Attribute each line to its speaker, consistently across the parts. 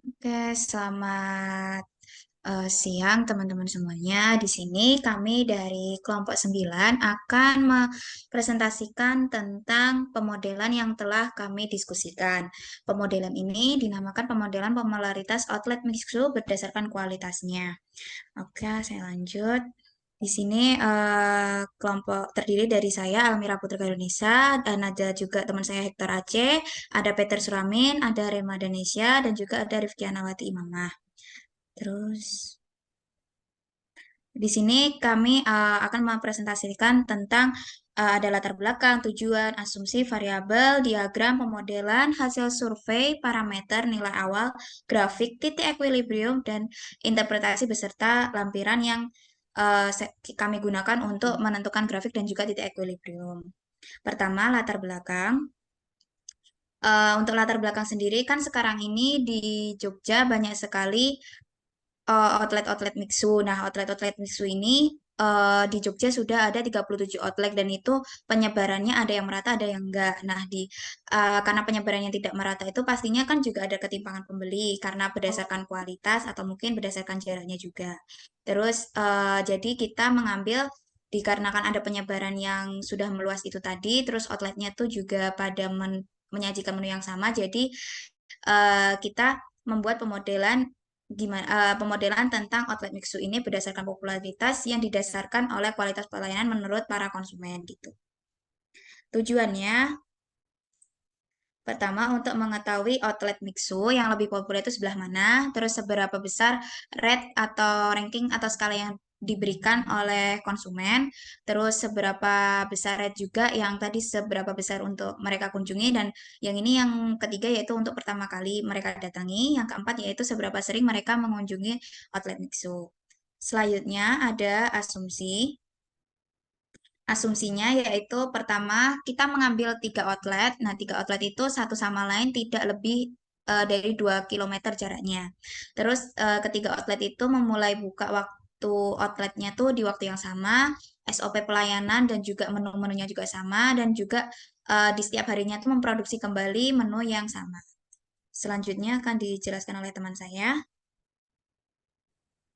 Speaker 1: Oke, selamat siang teman-teman semuanya. Di sini kami dari kelompok 9 akan mempresentasikan tentang pemodelan yang telah kami diskusikan. Pemodelan ini dinamakan pemodelan popularitas outlet mixu berdasarkan kualitasnya. Oke, saya lanjut. Di sini kelompok terdiri dari saya, Almira Putri Garunisa, dan ada juga teman saya Hector Aceh, ada Peter Suramin, ada Rema Danesya, dan juga ada Rifki Anawati Imamah. Terus di sini kami akan mempresentasikan tentang ada latar belakang, tujuan, asumsi, variabel, diagram, pemodelan, hasil survei, parameter, nilai awal, grafik, titik equilibrium, dan interpretasi beserta lampiran yang kami gunakan untuk menentukan grafik dan juga titik equilibrium. Pertama, latar belakang. Untuk latar belakang sendiri kan sekarang ini di Jogja banyak sekali outlet-outlet mixu. Nah, outlet-outlet mixu ini di Jogja sudah ada 37 outlet dan itu penyebarannya ada yang merata, ada yang enggak. Nah, karena penyebarannya tidak merata itu pastinya kan juga ada ketimpangan pembeli karena berdasarkan kualitas atau mungkin berdasarkan jaraknya juga. Terus jadi kita mengambil dikarenakan ada penyebaran yang sudah meluas itu tadi, terus outletnya tuh juga pada menyajikan menu yang sama, jadi kita membuat pemodelan tentang outlet mixu ini berdasarkan popularitas yang didasarkan oleh kualitas pelayanan menurut para konsumen gitu. Tujuannya pertama untuk mengetahui outlet mixu yang lebih populer itu sebelah mana, terus seberapa besar rate atau ranking atau skala yang diberikan oleh konsumen, terus seberapa besar rate juga yang tadi seberapa besar untuk mereka kunjungi, dan yang ini yang ketiga yaitu untuk pertama kali mereka datangi, yang keempat yaitu seberapa sering mereka mengunjungi outlet mixu. Selanjutnya ada asumsi. Asumsinya yaitu pertama kita mengambil 3 outlet. Nah, 3 outlet itu satu sama lain tidak lebih dari 2 km jaraknya. Terus ketiga outlet itu memulai buka waktu outletnya tuh di waktu yang sama, SOP pelayanan dan juga menu-menunya juga sama, dan juga di setiap harinya tuh memproduksi kembali menu yang sama. Selanjutnya akan dijelaskan oleh teman saya.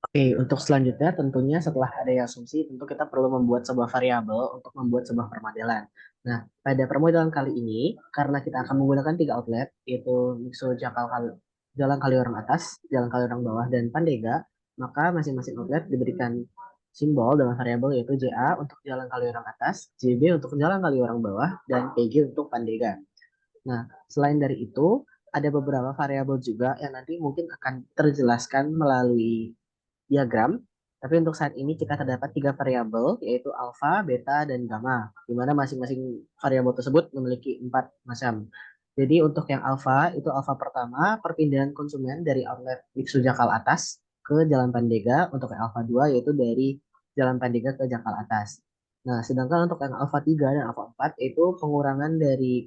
Speaker 2: Oke, untuk selanjutnya tentunya setelah ada asumsi, tentu kita perlu membuat sebuah variabel untuk membuat sebuah permodelan. Nah, pada permodelan kali ini, karena kita akan menggunakan 3 outlet, yaitu Mixo Jalan Kaliorang Atas, Jalan Kaliorang Bawah, dan Pandega, maka masing-masing outlet diberikan simbol dalam variabel yaitu JA untuk Jalan Kaliorang Atas, JB untuk Jalan Kaliorang Bawah, dan PG untuk Pandega. Nah, selain dari itu, ada beberapa variabel juga yang nanti mungkin akan terjelaskan melalui diagram, tapi untuk saat ini kita terdapat 3 variabel, yaitu alfa, beta, dan gamma, di mana masing-masing variabel tersebut memiliki 4 macam. Jadi untuk yang alfa, itu alfa pertama, perpindahan konsumen dari outlet Biksu Jakal Atas ke Jalan Pandega, untuk yang alfa 2, yaitu dari Jalan Pandega ke Jakal Atas. Nah, sedangkan untuk yang alfa 3 dan alfa 4, yaitu pengurangan dari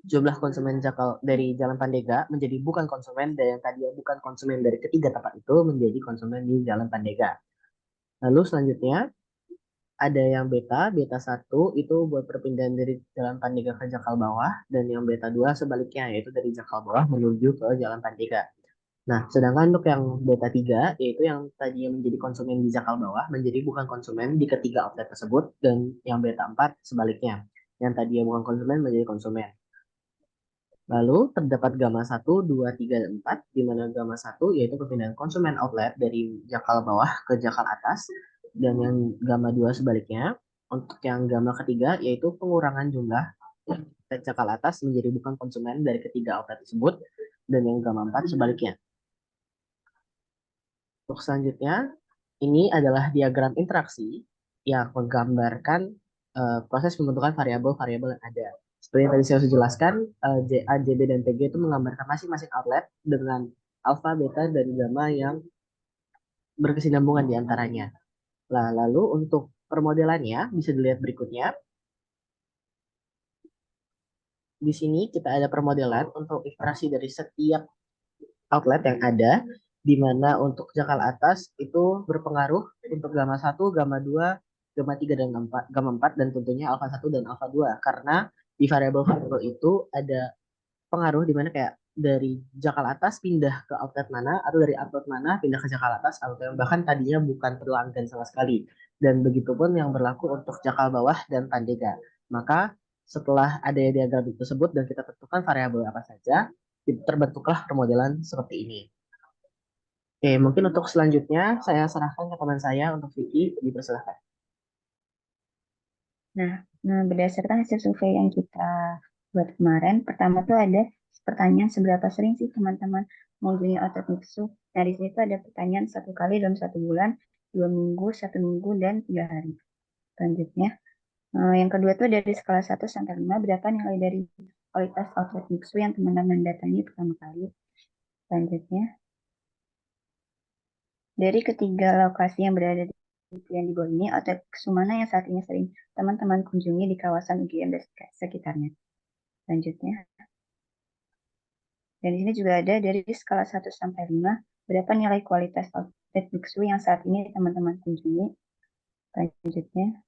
Speaker 2: jumlah konsumen Jakal dari Jalan Pandega menjadi bukan konsumen, dan yang tadinya bukan konsumen dari ketiga tempat itu menjadi konsumen di Jalan Pandega. Lalu selanjutnya ada yang beta 1 itu buat perpindahan dari Jalan Pandega ke Jakal Bawah, dan yang beta 2 sebaliknya, yaitu dari Jakal Bawah menuju ke Jalan Pandega. Nah, sedangkan untuk yang beta 3 yaitu yang tadinya menjadi konsumen di Jakal Bawah menjadi bukan konsumen di ketiga outlet tersebut, dan yang beta 4 sebaliknya, yang tadinya bukan konsumen menjadi konsumen. Lalu terdapat gamma 1, 2, 3, dan 4, di mana gamma 1 yaitu perpindahan konsumen outlet dari jakal bawah ke jakal atas, dan yang gamma 2 sebaliknya. Untuk yang gamma ketiga yaitu pengurangan jumlah jakal atas menjadi bukan konsumen dari ketiga outlet tersebut, dan yang gamma 4 sebaliknya. Untuk selanjutnya, ini adalah diagram interaksi yang menggambarkan proses pembentukan variabel-variabel yang ada. Seperti yang tadi saya sudah jelaskan, JA, JB, dan PG itu menggambarkan masing-masing outlet dengan alfa, beta, dan gamma yang berkesinambungan di antaranya. Nah, lalu untuk permodelannya bisa dilihat berikutnya. Di sini kita ada permodelan untuk interaksi dari setiap outlet yang ada, di mana untuk jangkal atas itu berpengaruh untuk gamma 1, gamma 2, gamma 3, dan gamma 4, dan tentunya alfa 1 dan alfa 2. Karena di variabel-variabel itu ada pengaruh di mana kayak dari jakal atas pindah ke outlet mana atau dari outlet mana pindah ke jakal atas atau yang bahkan tadinya bukan pelanggan sama sekali. Dan begitupun yang berlaku untuk jakal bawah dan tandega. Maka setelah ada diagram tersebut dan kita tentukan variabel apa saja, terbentuklah permodelan seperti ini. Oke, mungkin untuk selanjutnya saya serahkan ke teman saya untuk Vicky, dipersilahkan.
Speaker 3: Nah, berdasarkan hasil survei yang kita buat kemarin, pertama tuh ada pertanyaan seberapa sering sih teman-teman mengunjungi outlet Mixu. Nah, di sini tuh ada pertanyaan 1 kali dalam 1 bulan, 2 minggu, 1 minggu, dan 3 hari. Selanjutnya, yang kedua tuh dari skala 1 sampai 5, berapa nilai dari kualitas outlet Mixu yang teman-teman datangi pertama kali. Selanjutnya, dari ketiga lokasi yang berada di yang di bawah ini, outlet Mixu mana yang saat ini sering teman-teman kunjungi di kawasan UGM dan sekitarnya. Selanjutnya, dan di sini juga ada dari skala 1 sampai 5, berapa nilai kualitas outlet Biksu yang saat ini teman-teman kunjungi. Selanjutnya,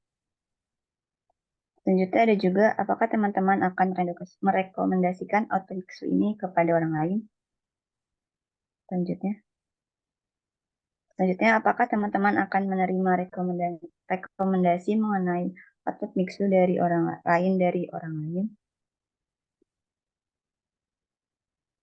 Speaker 3: ada juga apakah teman-teman akan merekomendasikan outlet Biksu ini kepada orang lain. Selanjutnya, apakah teman-teman akan menerima rekomendasi mengenai outlet Biksu dari orang lain.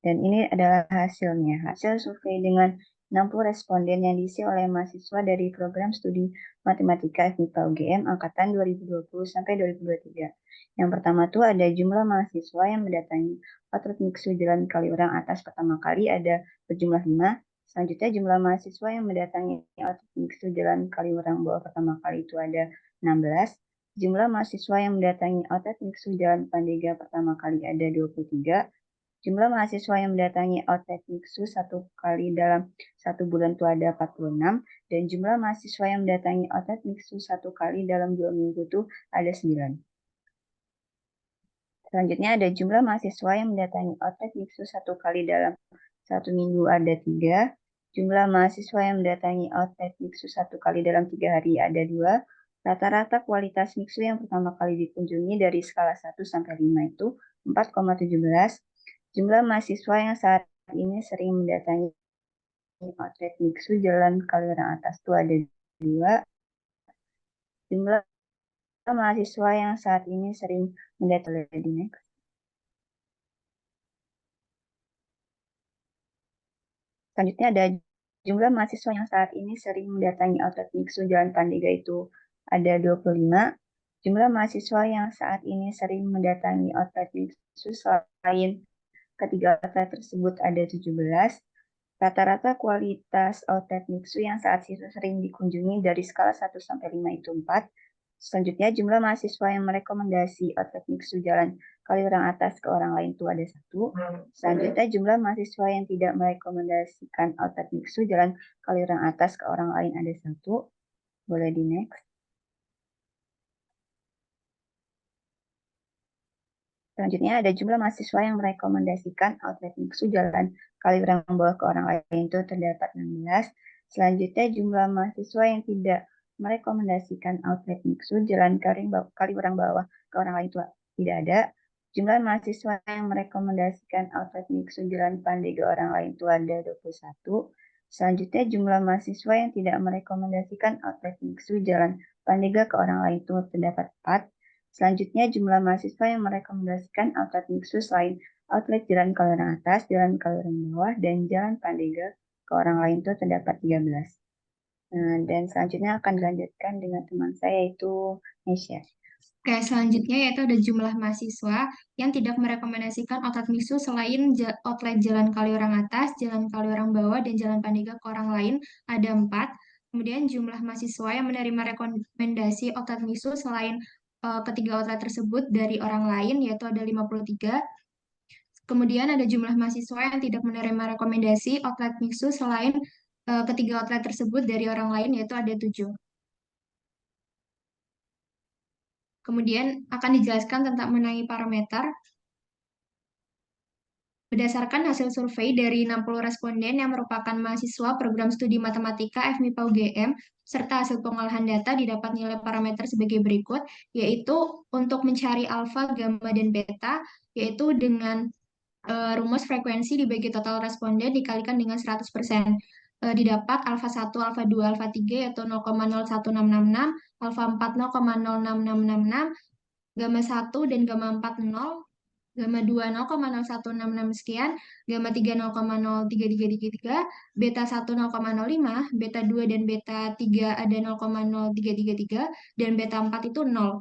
Speaker 3: Dan ini adalah hasilnya. Hasil survei dengan 60 responden yang diisi oleh mahasiswa dari program studi Matematika FMIPA UGM angkatan 2020 sampai 2023. Yang pertama tuh ada jumlah mahasiswa yang mendatangi outlet Mixu Jalan Kaliurang atas pertama kali ada berjumlah 5. Selanjutnya jumlah mahasiswa yang mendatangi outlet Mixu Jalan Kaliurang bawah pertama kali itu ada 16. Jumlah mahasiswa yang mendatangi outlet Mixu Jalan Pandega pertama kali ada 23. Jumlah mahasiswa yang mendatangi outlet Mixu 1 kali dalam 1 bulan itu ada 46, dan jumlah mahasiswa yang mendatangi outlet Mixu 1 kali dalam 2 minggu itu ada 9. Selanjutnya ada jumlah mahasiswa yang mendatangi outlet Mixu 1 kali dalam 1 minggu ada 3. Jumlah mahasiswa yang mendatangi outlet Mixu 1 kali dalam 3 hari ada 2. Rata-rata kualitas Mixu yang pertama kali dikunjungi dari skala 1 sampai 5 itu 4,17. Jumlah mahasiswa yang saat ini sering mendatangi outlet Mixu Jalan Kaliurang Atas itu ada 2. Jumlah mahasiswa yang saat ini sering mendatangi Selanjutnya ada jumlah mahasiswa yang saat ini sering mendatangi outlet Mixu Jalan Pandega itu ada 25. Jumlah mahasiswa yang saat ini sering mendatangi outlet Mixu selain ketiga outlet tersebut ada 17. Rata-rata kualitas outlet Mixu yang saat itu sering dikunjungi dari skala 1 sampai 5 itu 4. Selanjutnya jumlah mahasiswa yang merekomendasi outlet Mixu Jalan Kaliurang Atas ke orang lain itu ada 1. Selanjutnya jumlah mahasiswa yang tidak merekomendasikan outlet Mixu Jalan Kaliurang Atas ke orang lain ada 1. Boleh di next. Selanjutnya ada jumlah mahasiswa yang merekomendasikan outlet Mixu Jalan Kaliurang Bawah ke orang lain itu terdapat 16. Selanjutnya jumlah mahasiswa yang tidak merekomendasikan outlet Mixu Jalan Kaliurang Bawah ke orang lain itu tidak ada. Jumlah mahasiswa yang merekomendasikan outlet Mixu Jalan Pandega orang lain itu ada 21. Selanjutnya jumlah mahasiswa yang tidak merekomendasikan outlet Mixu Jalan Pandega ke orang lain itu terdapat 4. Selanjutnya, jumlah mahasiswa yang merekomendasikan outlet Mixu selain outlet Jalan Kaliurang Atas, Jalan Kaliurang Bawah, dan Jalan Pandega ke orang lain itu terdapat 13. Dan selanjutnya akan dilanjutkan dengan teman saya yaitu Nesya.
Speaker 1: Oke, selanjutnya yaitu ada jumlah mahasiswa yang tidak merekomendasikan outlet Mixu selain outlet Jalan Kaliurang Atas, Jalan Kaliurang Bawah, dan Jalan Pandega ke orang lain ada 4. Kemudian jumlah mahasiswa yang menerima rekomendasi outlet Mixu selain ketiga outlet tersebut dari orang lain yaitu ada 53. Kemudian ada jumlah mahasiswa yang tidak menerima rekomendasi outlet Mixu selain ketiga outlet tersebut dari orang lain yaitu ada 7. Kemudian akan dijelaskan tentang mengenai parameter. Berdasarkan hasil survei dari 60 responden yang merupakan mahasiswa program studi Matematika FMIPA UGM, serta hasil pengolahan data didapat nilai parameter sebagai berikut, yaitu untuk mencari alfa, gamma, dan beta, yaitu dengan
Speaker 4: rumus frekuensi dibagi total responden dikalikan dengan 100%. Didapat alfa 1, alfa 2, alfa 3 yaitu 0,01666, alfa 4 0,06666, gamma 1 dan gamma 4 0, gamma 2 0,0166 sekian, gamma 3 0,03333, beta 1 0,05, beta 2 dan beta 3 ada 0,0333, dan beta 4 itu 0.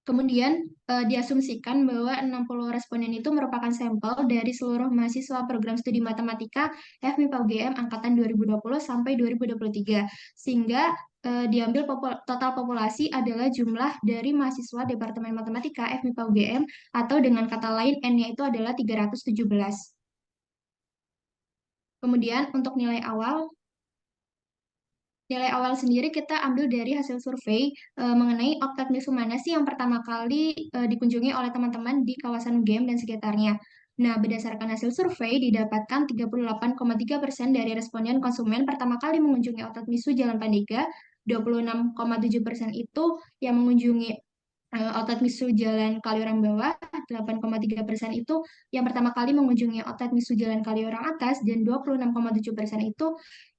Speaker 4: Kemudian diasumsikan bahwa 60 responden itu merupakan sampel dari seluruh mahasiswa program studi matematika FMIPA UGM angkatan 2020 sampai 2023. Sehingga diambil total populasi adalah jumlah dari mahasiswa Departemen Matematika FMIPA UGM atau dengan kata lain N-nya itu adalah 317. Kemudian untuk nilai awal sendiri kita ambil dari hasil survei mengenai outlet misu mana sih yang pertama kali dikunjungi oleh teman-teman di kawasan UGM dan sekitarnya. Nah, berdasarkan hasil survei didapatkan 38,3% dari responden konsumen pertama kali mengunjungi outlet misu Jalan Pandega, 26,7% itu yang mengunjungi outlet misu Jalan Kaliurang Bawah, 8,3% itu yang pertama kali mengunjungi outlet misu Jalan Kaliurang Atas, dan 26,7% itu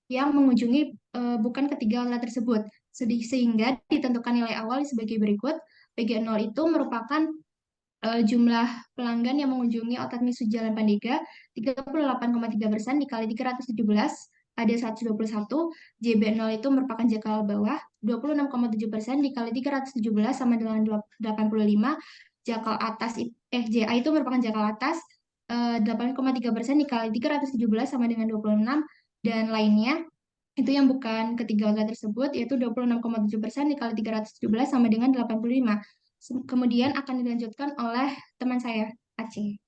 Speaker 4: yang mengunjungi bukan ketiga outlet tersebut. Sehingga ditentukan nilai awal sebagai berikut. PG0 itu merupakan jumlah pelanggan yang mengunjungi outlet misu Jalan Pandega, 38,3% dikali 317, ada 121. JB0 itu merupakan jangkauan bawah, 26,7% dikali 317 sama dengan 85. Jangkauan atas, JA itu merupakan jangkauan atas, 8,3% dikali 317 sama dengan 26, dan lainnya itu yang bukan ketiga outlet tersebut, yaitu 26,7% dikali 317 sama dengan 85. Kemudian akan dilanjutkan oleh teman saya, Aceh.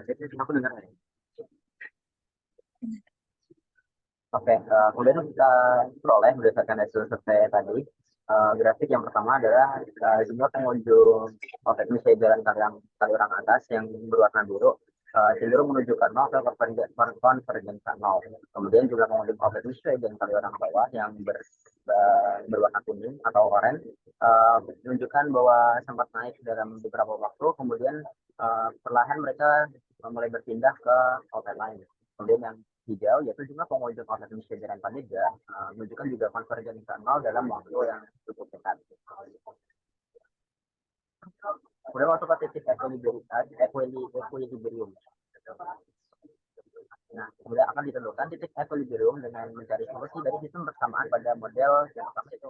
Speaker 5: Jadi aku dengar nih. Oke, kemudian kita peroleh berdasarkan hasil survei tadi. Grafik yang pertama adalah jumlah pengunjung outlet misalnya Jalan Kaliurang Atas yang berwarna biru cenderung menuju ke 0 ke konvergensi 0. Kemudian jumlah pengunjung outlet misalnya Jalan Kaliurang Bawah yang berwarna kuning atau oranye menunjukkan bahwa sempat naik dalam beberapa waktu, kemudian perlahan mereka mulai berpindah ke outlet lain. Kemudian yang hijau yaitu jumlah pengunjung outlet Indonesia Jalan Pandega menunjukkan juga konvergensi 0 dalam waktu yang cukup dekat. Kemudian masuk ke titik equilibrium. Nah, kemudian akan ditentukan titik equilibrium dengan mencari solusi dari sistem bersamaan pada model yang pertama itu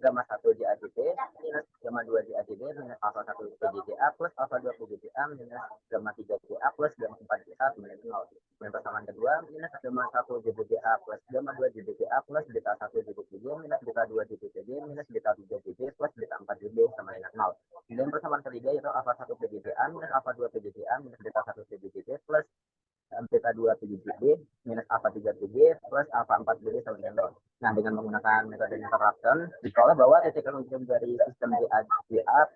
Speaker 5: gamma 1 JADB minus gamma 2 JADB minus alpha 1 PJDA plus alpha 2 PJDA minus gamma 3 JA plus gamma 4 JA minus 0. Kemudian persamaan kedua minus gamma 1 JBDA plus gamma 2 JBDA plus beta 1 JBDB minus beta 2 JBDB minus beta 3 JB plus beta 4 JB sama dengan 0. Kemudian persamaan ketiga yaitu alpha 1 PJDA minus alpha 2 PJDA minus beta 1 PJDB plus beta 2 PJB minus alpha 3 PJ plus alpha 4 PJ sama dengan 0. Nah, dengan menggunakan metode interruption, diperoleh bahwa titik ujung dari sistem GA,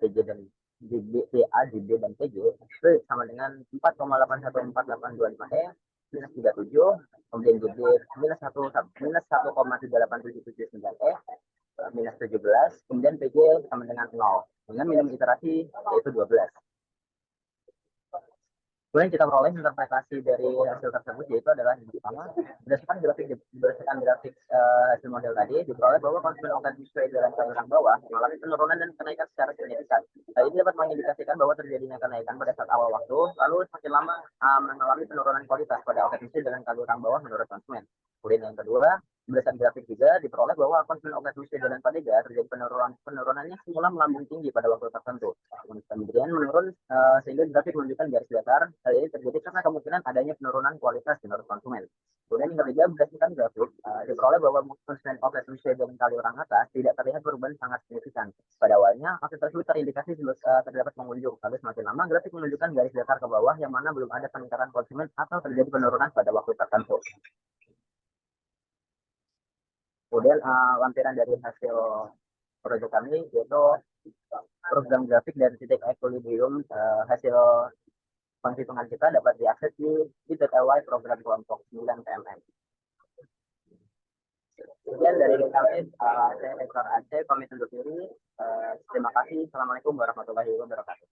Speaker 5: PJ dan JB, GA, JB dan PJ itu sama dengan 4,814825 E minus 37, kemudian JB minus 1,38779 E minus 17, kemudian PJ sama dengan 0. Dengan minimum iterasi yaitu 12. Kemudian kita peroleh interpretasi dari hasil tersebut yaitu adalah yang pertama berdasarkan grafik hasil model tadi diperoleh bahwa konsumen outlet sesuai Jalan Kaliurang Bawah mengalami penurunan dan kenaikan secara signifikan. Ini dapat mengindikasikan bahwa terjadinya kenaikan pada saat awal waktu, lalu semakin lama mengalami penurunan kualitas pada outlet sesuai Jalan Kaliurang Bawah menurut konsumen. Kemudian yang kedua, berdasarkan grafik juga diperoleh bahwa konsumen outlet sesuai Jalan Pandega terjadi penurunannya semula melambung tinggi pada waktu tertentu. Kemudian menurun sehingga grafik menunjukkan garis datar. Hal ini terjadi karena kemungkinan adanya penurunan kualitas menurut konsumen. Kemudian yang ketiga, berdasarkan grafik diperoleh bahwa konsumen outlet sesuai Jalan Kaliurang Atas tidak terlihat perubahan sangat signifikan. Pada awalnya, outlet tersebut terindikasi terdapat pengunjung. Lalu semakin lama, grafik menunjukkan garis datar ke bawah yang mana belum ada peningkatan konsumen atau terjadi penurunan pada waktu tertentu. Kemudian lampiran dari hasil proyek kami yaitu program grafik dari titik equilibrium. Hasil penghitungan kita dapat diakses di .ly program kelompok 9 PMN. Sekian dari kami, saya Hector Aceh, pamit undur diri. Terima kasih. Assalamualaikum warahmatullahi wabarakatuh.